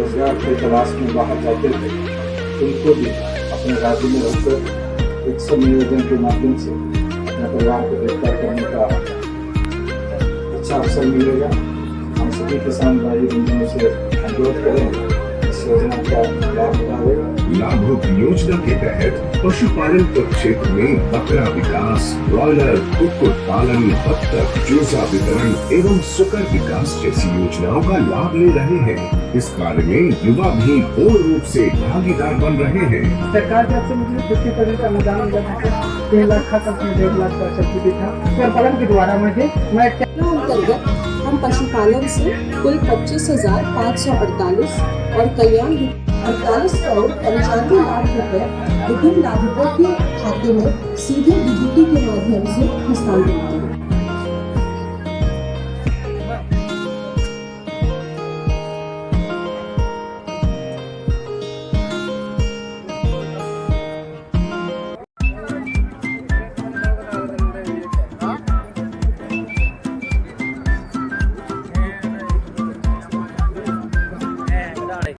रोजगार की तलाश में बाहर जाते थे, उनको भी अपने राज्य में रहकर एक संयोजन के माध्यम से अपने परिवार को गिरफ्तार करने का अच्छा अवसर मिलेगा। हम सभी किसान भाई बंधुओं से अनुरोध करें इस योजना का लाभ उठाएं। लाभुक योजना के तहत पशुपालन क्षेत्र में बकरा विकास, ब्रॉयलर, कुक्कुट पालन, बत्तख, चूजा वितरण एवं सुकर विकास जैसी योजनाओं का लाभ ले रहे हैं। इस कार्य में युवा भी पूर्ण रूप से भागीदार बन रहे हैं। सरकार जब से मुझे 50% का अनुदान मिला था, 3 लाख खाता उसमें 1.5 लाख का सब्सिडी था। पशुपालन के द्वारा मैं अंतर्गत हम पशुपालन से कुल 25,548 और कल्याण 48 करोड़ 95 लाख रुपए विभिन्न लाभुकों के खाते में सीधे डीबीटी के माध्यम से हस्तांतरित किए।